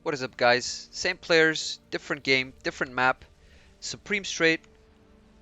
What is up, guys? Same players, different game, different map. Supreme Strait,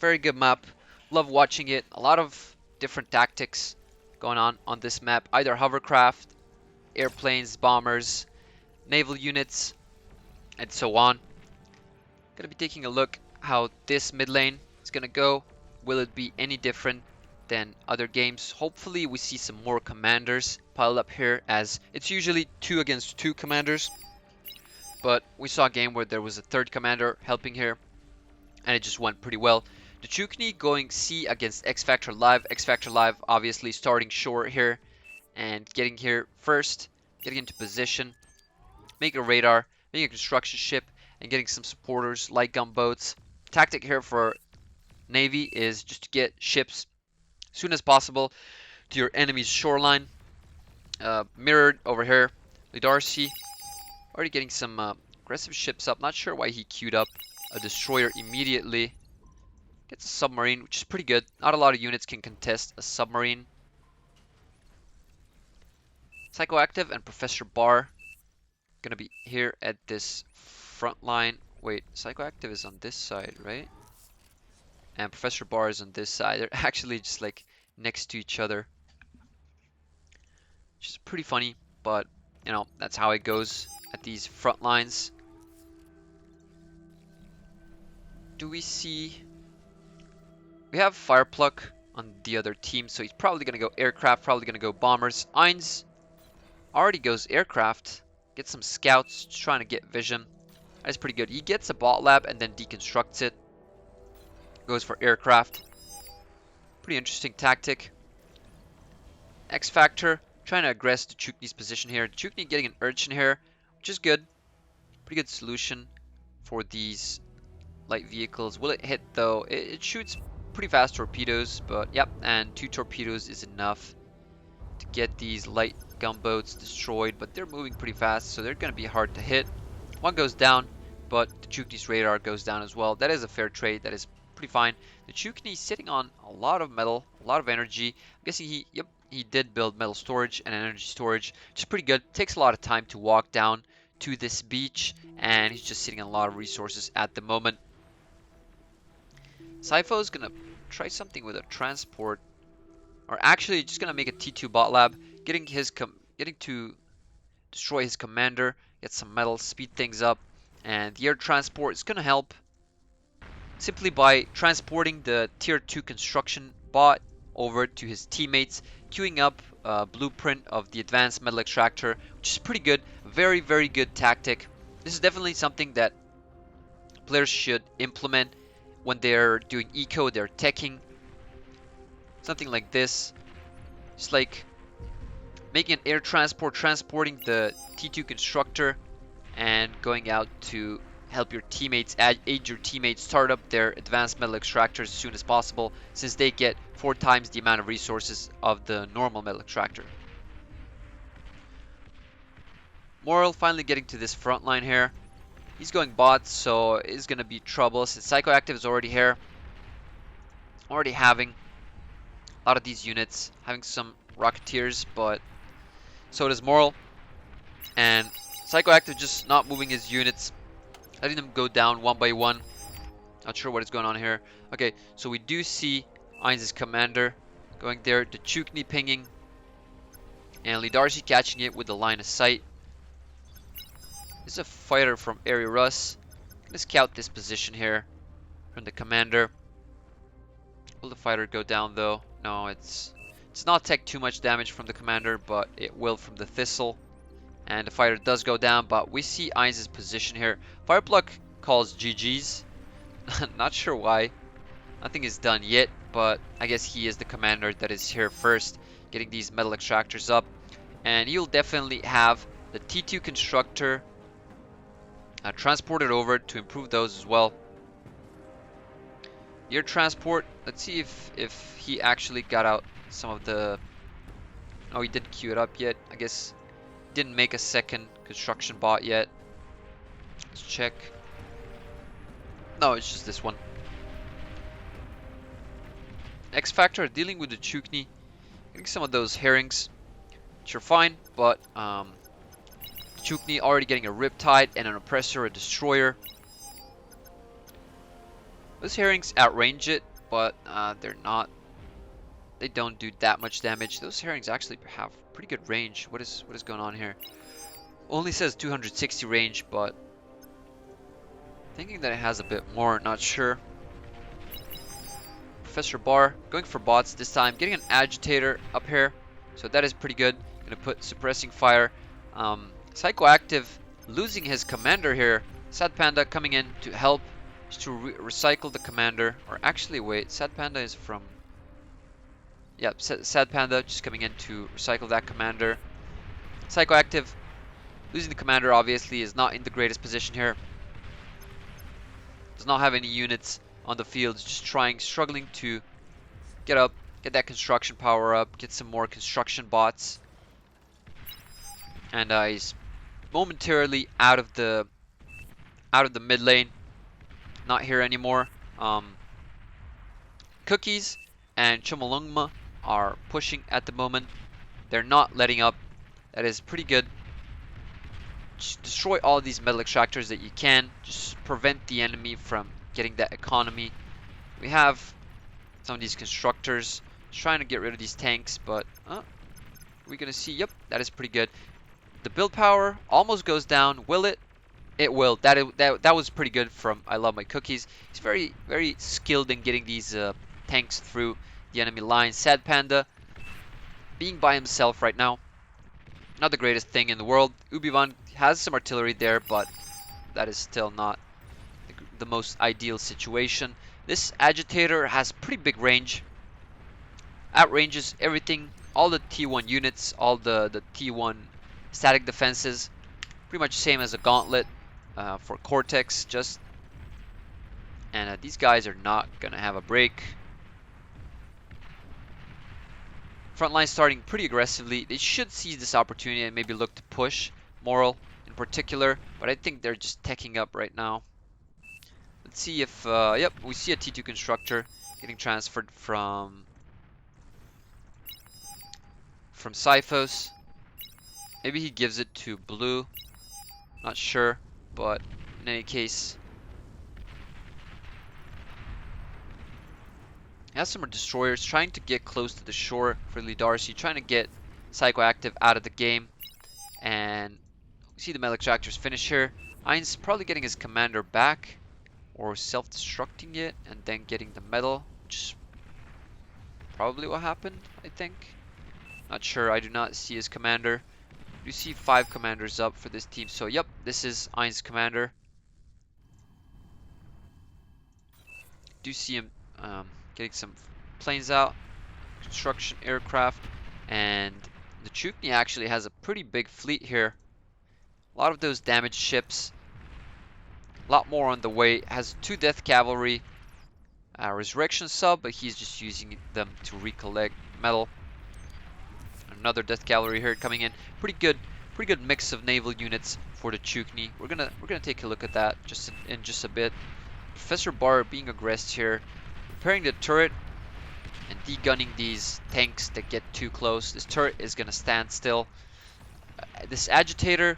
very good map. Love watching it. A lot of different tactics going on this map. Either hovercraft, airplanes, bombers, naval units, and so on. Gonna be taking a look how this mid lane is gonna go. Will it be any different than other games? Hopefully we see some more commanders piled up here, as it's usually 2 against 2 commanders. But we saw a game where there was a third commander helping here, and it just went pretty well. The Chukni going C against X Factor Live. X Factor Live obviously starting short here and getting here first, getting into position, making a radar, making a construction ship, and getting some supporters like gunboats. Tactic here for Navy is just to get ships as soon as possible to your enemy's shoreline. Mirrored over here, Lidarcy already getting some aggressive ships up. Not sure why he queued up a destroyer immediately. Gets a submarine, which is pretty good. Not a lot of units can contest a submarine. Psychoactive and Professor Barr gonna be here at this front line. Wait, Psychoactive is on this side, right? And Professor Barr is on this side. They're actually just like next to each other, which is pretty funny, but you know, that's how it goes at these front lines. Do we see... We have Firepluck on the other team, so he's probably going to go aircraft, probably going to go bombers. Ainz already goes aircraft. Gets some scouts, just trying to get vision. That's pretty good. He gets a bot lab and then deconstructs it. Goes for aircraft. Pretty interesting tactic. X Factor trying to aggress the Chukni's position here. Chukni getting an urchin here, which is good. Pretty good solution for these light vehicles. Will it hit though? It shoots pretty fast torpedoes, but yep, and 2 torpedoes is enough to get these light gunboats destroyed, but they're moving pretty fast, so they're going to be hard to hit. One goes down, but the Chukni's radar goes down as well. That is a fair trade. That is pretty fine. The Chukni sitting on a lot of metal, a lot of energy. I'm guessing he did build metal storage and energy storage, which is pretty good. Takes a lot of time to walk down to this beach, and he's just sitting on a lot of resources at the moment. Sypho is gonna try something with a transport, or actually just gonna make a T2 bot lab, getting to destroy his commander, get some metal, speed things up, and the air transport is gonna help simply by transporting the tier 2 construction bot over to his teammates, queuing up a blueprint of the advanced metal extractor, which is pretty good. Very, very good tactic. This is definitely something that players should implement when they're doing eco, they're teching. Something like this. Just like making an air transport, transporting the T2 constructor, and going out to help your teammates, aid your teammates start up their advanced metal extractors as soon as possible, since they get 4 times the amount of resources of the normal metal extractor. Moral finally getting to this front line here. He's going bots, so it's going to be trouble since Psychoactive is already here. Already having a lot of these units, having some Rocketeers, but so does Moral. And Psychoactive just not moving his units, letting them go down one by one. Not sure what is going on here. Okay, so we do see Ainz's commander going there, the Chukni pinging, and Lidarcy catching it with the line of sight. This is a fighter from Area Russ. Gonna scout this position here from the commander. Will the fighter go down though? No, it's not take too much damage from the commander, but it will from the Thistle. And the fighter does go down, but we see Ainz's position here. Firepluck calls GG's. Not sure why. Nothing is done yet, but I guess he is the commander that is here first, getting these metal extractors up. And he'll definitely have the T2 constructor transported over to improve those as well. Air transport, let's see if he actually got out some of the... Oh, he didn't queue it up yet. I guess didn't make a second construction bot yet. Let's check. No, it's just this one. X Factor dealing with the Chukni, getting some of those herrings, which are fine, but Chukni already getting a Riptide and an Oppressor, a Destroyer. Those herrings outrange it, but they're not. They don't do that much damage. Those herrings actually have pretty good range. What is going on here? Only says 260 range, but thinking that it has a bit more. Not sure. Professor Bar going for bots this time, getting an Agitator up here, so that is pretty good. Gonna put Suppressing Fire. Psychoactive losing his commander here. Sad Panda coming in to help just to recycle the commander. Or actually, wait, Sad Panda is from... Yep, Sad Panda just coming in to recycle that commander. Psychoactive losing the commander obviously is not in the greatest position here. Does not have any units on the field, just struggling to get up, get that construction power up, get some more construction bots. And he's momentarily out of the mid lane, not here anymore. Cookies and Chomolungma are pushing at the moment. They're not letting up. That is pretty good. Just destroy all these metal extractors that you can. Just prevent the enemy from getting that economy. We have some of these constructors trying to get rid of these tanks, but we're gonna see. Yep, that is pretty good. The build power almost goes down. Will it? It will. That was pretty good from I Love My Cookies. He's very skilled in getting these tanks through the enemy line. Sad Panda being by himself right now, not the greatest thing in the world. Ubivan has some artillery there, but that is still not the most ideal situation. This Agitator has pretty big range. Outranges everything, all the T1 units, all the T1 static defenses. Pretty much same as a Gauntlet for Cortex, just. And these guys are not gonna have a break. Frontline starting pretty aggressively. They should seize this opportunity and maybe look to push Moral in particular, but I think they're just teching up right now. Let's see if, yep, we see a T2 constructor getting transferred from Cyphos. Maybe he gives it to blue, not sure, but in any case, he has some more destroyers trying to get close to the shore for Lee Darcy, trying to get Psychoactive out of the game. And we see the metal extractors finish here. Ain's probably getting his commander back, or self-destructing it and then getting the metal, which is probably what happened, I think. Not sure, I do not see his commander. You see 5 commanders up for this team, so yep, this is Ain's commander. Do see him getting some planes out, construction aircraft, and the Chukni actually has a pretty big fleet here. A lot of those damaged ships. A lot more on the way. Has 2 Death Cavalry, Resurrection sub, but he's just using them to recollect metal. Another Death Cavalry here coming in. Pretty good mix of naval units for the Chukni. We're gonna take a look at that in just a bit. Professor Bar being aggressed here, preparing the turret and degunning these tanks that get too close. This turret is gonna stand still. This Agitator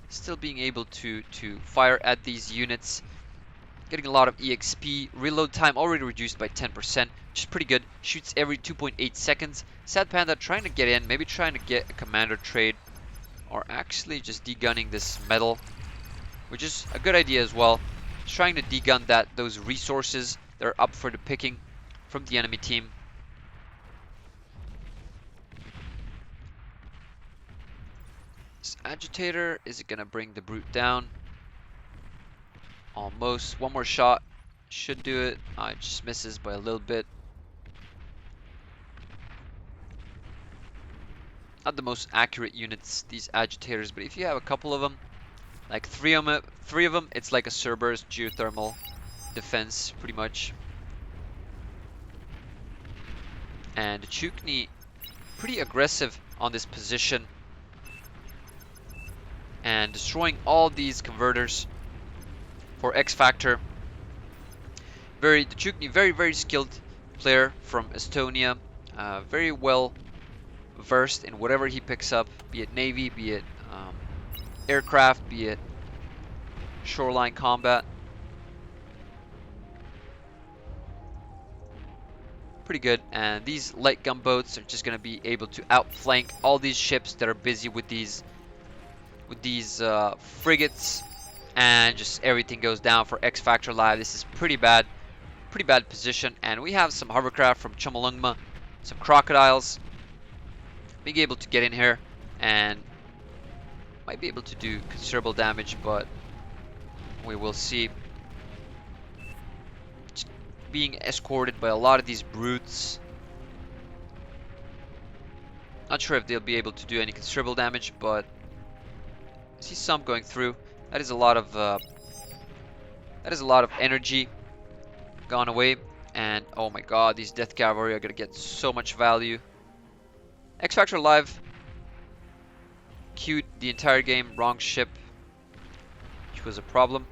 still being able to fire at these units, getting a lot of EXP. Reload time already reduced by 10%, which is pretty good. Shoots every 2.8 seconds. Sad Panda trying to get in, maybe trying to get a commander trade, or actually just degunning this metal, which is a good idea as well. Just trying to degun those resources that are up for the picking from the enemy team. This Agitator, is it gonna bring the brute down? Almost. One more shot should do it. It just misses by a little bit. Not the most accurate units, these Agitators, but if you have a couple of them, like three of them, it's like a Cerberus geothermal defense, pretty much. And Chukni pretty aggressive on this position and destroying all these converters for X Factor. The Chukni, very skilled player from Estonia, very well versed in whatever he picks up. be it Navy, be it aircraft, be it shoreline combat. Pretty good. And these light gunboats are just going to be able to outflank all these ships that are busy with these frigates, and just everything goes down for X Factor Live. This is pretty bad position. And we have some hovercraft from Chumulungma, some crocodiles being able to get in here and might be able to do considerable damage, but we will see. Just being escorted by a lot of these brutes. Not sure if they'll be able to do any considerable damage, but I see some going through. That is a lot of energy gone away. And oh my god, these death cavalry are gonna get so much value. X Factor Live queued the entire game, wrong ship, which was a problem.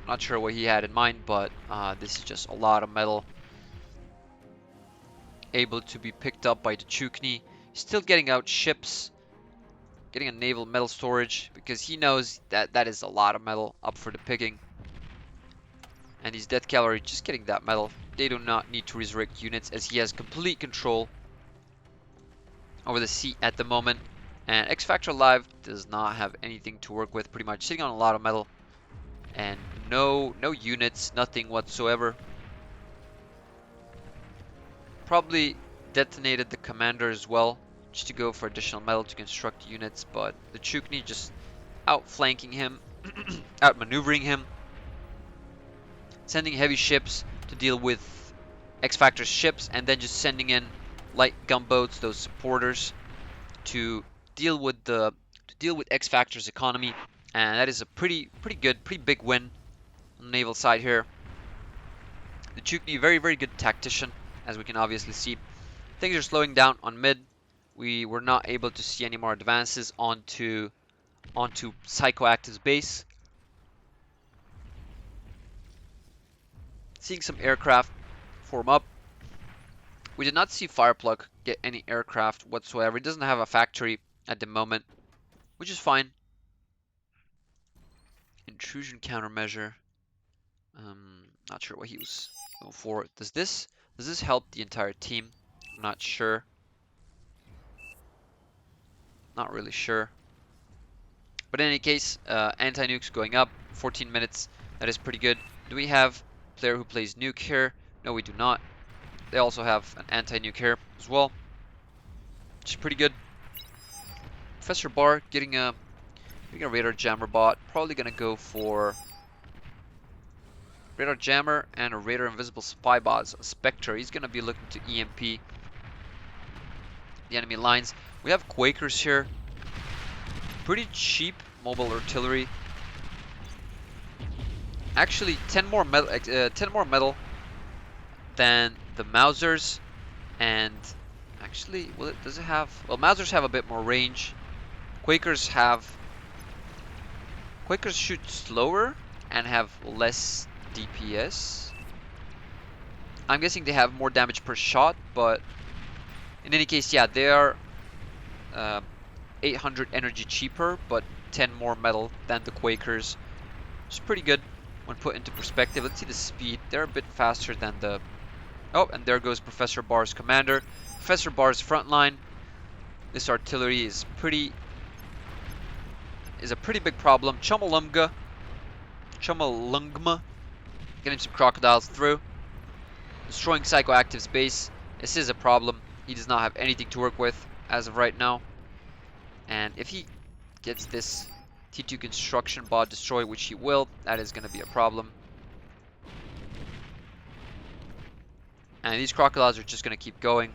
Not sure what he had in mind, but this is just a lot of metal able to be picked up by the Chukni. Still getting out ships, getting a naval metal storage, because he knows that that is a lot of metal up for the picking. And these death cavalry just getting that metal. They do not need to resurrect units, as he has complete control over the sea at the moment. And X Factor Live does not have anything to work with, pretty much sitting on a lot of metal and no units, nothing whatsoever. Probably detonated the commander as well, just to go for additional metal to construct units, but the Chukni just outflanking him, outmaneuvering him, sending heavy ships to deal with X Factor's ships, and then just sending in light gunboats, those supporters, to deal with X Factor's economy. And that is a pretty big win on the naval side here. The Chukni, very good tactician, as we can obviously see. Things are slowing down on mid. We were not able to see any more advances onto Psychoactive's base. Seeing some aircraft form up. We did not see Fireplug get any aircraft whatsoever. He doesn't have a factory at the moment, which is fine. Intrusion countermeasure. Not sure what he was going for. Does this help the entire team? I'm not sure. Not really sure. But in any case, anti-nukes going up. 14 minutes. That is pretty good. Do we have a player who plays nuke here? No, we do not. They also have an anti-nuke here as well, which is pretty good. Professor Barr getting a radar jammer bot. Probably gonna go for radar jammer and a radar invisible spy bot. So Spectre. He's gonna be looking to EMP the enemy lines. We have Quakers here. Pretty cheap mobile artillery. Actually, 10 more metal than the Mausers. And actually, does it have? Well, Mausers have a bit more range. Quakers shoot slower and have less DPS. I'm guessing they have more damage per shot, but in any case, yeah, they are 800 energy cheaper, but 10 more metal than the Quakers, which is pretty good when put into perspective. Let's see the speed. They're a bit faster than the... Oh, and there goes Professor Barr's commander. Professor Barr's Frontline. This artillery is a pretty big problem. Chumulungma getting some crocodiles through, destroying Psychoactive's base. This is a problem. He does not have anything to work with as of right now. And if he gets this T2 construction bot destroyed, which he will, that is going to be a problem. And these crocodiles are just going to keep going,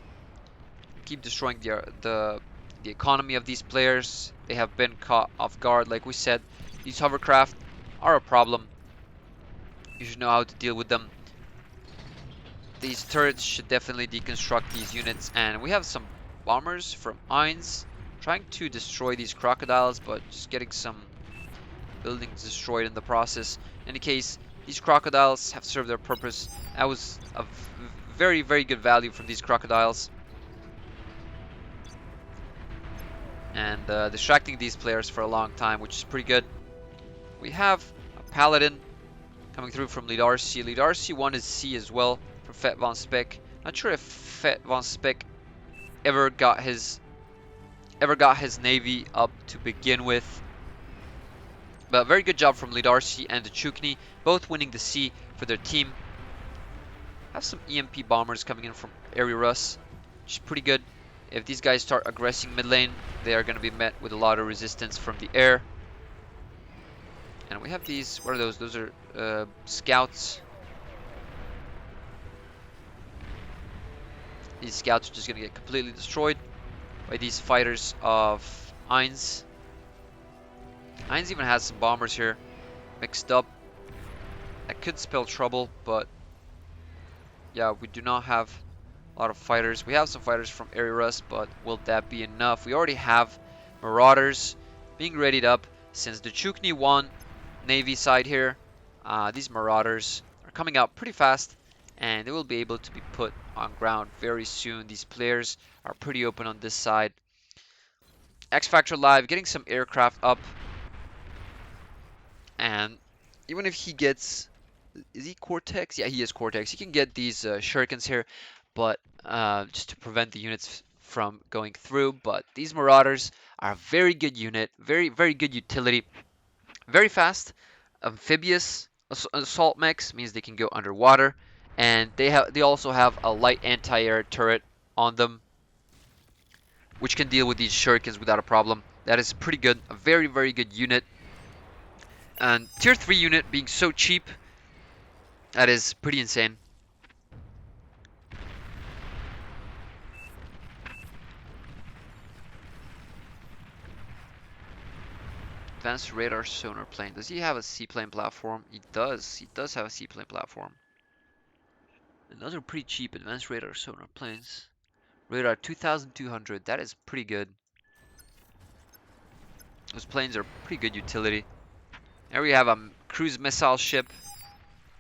keep destroying the economy of these players. They have been caught off guard, like we said. These hovercraft are a problem. You should know how to deal with them. These turrets should definitely deconstruct these units. And we have some bombers from Ainz trying to destroy these crocodiles, but just getting some buildings destroyed in the process. In any case, these crocodiles have served their purpose. That was a very good value from these crocodiles. and distracting these players for a long time, which is pretty good. We have a Paladin coming through from Lead RC. Lead RC wanted C as well for Fet Von Spek. Not sure if Fet Von Spek ever got his navy up to begin with. But very good job from Lead RC and the Chukni, both winning the C for their team. Have some EMP bombers coming in from Area Russ, which is pretty good. If these guys start aggressing mid lane, they are going to be met with a lot of resistance from the air. And we have these, what are those? Those are scouts. These scouts are just going to get completely destroyed by these fighters of Ainz. Ainz even has some bombers here mixed up. That could spell trouble, but yeah, we do not have a lot of fighters. We have some fighters from Area Rust, but will that be enough? We already have Marauders being readied up since the Chukni won Navy side here. These Marauders are coming out pretty fast, and they will be able to be put on ground very soon. These players are pretty open on this side. X Factor Live getting some aircraft up, and even if he gets, is he Cortex? Yeah, he is Cortex. He can get these shurikens here, but just to prevent the units from going through. But these Marauders are a very good unit, very good utility, very fast, amphibious assault mechs, means they can go underwater, and they also have a light anti-air turret on them, which can deal with these shurikens without a problem. That is pretty good, a very good unit. And tier 3 unit being so cheap, that is pretty insane. Advanced radar sonar plane. Does he have a seaplane platform? He does. He does have a seaplane platform. And those are pretty cheap advanced radar sonar planes. Radar 2200. That is pretty good. Those planes are pretty good utility. There we have a cruise missile ship.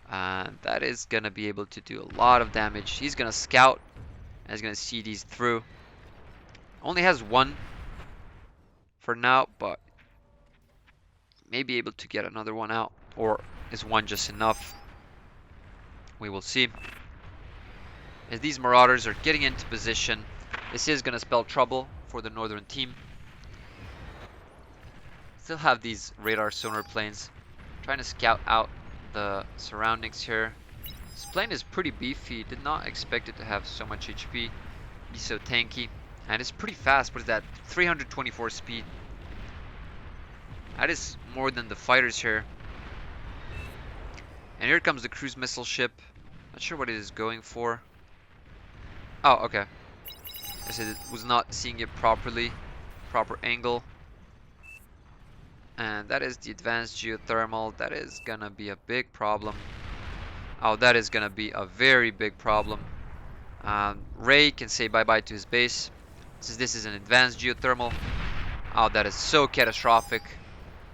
And that is going to be able to do a lot of damage. He's going to scout. And he's going to see these through. Only has one for now, but may be able to get another one out. Or is one just enough? We will see. As these Marauders are getting into position, this is going to spell trouble for the northern team. Still have these radar sonar planes trying to scout out the surroundings here. This plane is pretty beefy. Did not expect it to have so much HP, be so tanky, and it's pretty fast. What is that? 324 speed. That is more than the fighters here. And here comes the cruise missile ship. Not sure what it is going for. Oh, okay. I said it was not seeing it properly. Proper angle. And that is the advanced geothermal. That is gonna be a big problem. Oh, that is gonna be a very big problem. Ray can say bye-bye to his base, since this is an advanced geothermal. Oh, that is so catastrophic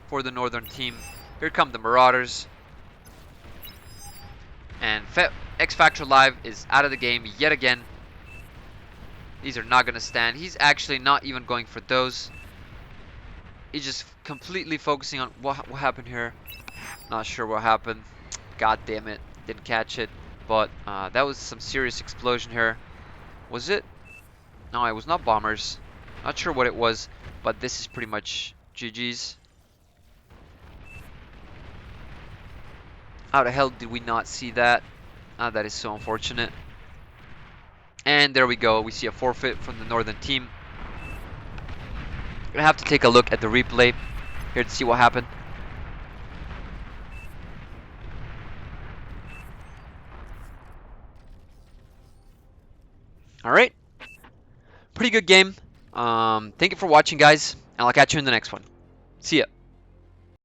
for the northern team. Here come the Marauders. And X Factor Live is out of the game yet again. These are not going to stand. He's actually not even going for those. He's just completely focusing on what happened here. Not sure what happened. God damn it. Didn't catch it. But that was some serious explosion here. Was it? No, it was not bombers. Not sure what it was. But this is pretty much GG's. How the hell did we not see that? That is so unfortunate. And there we go. We see a forfeit from the northern team. Gonna have to take a look at the replay here to see what happened. Alright. Pretty good game. Thank you for watching, guys. And I'll catch you in the next one. See ya.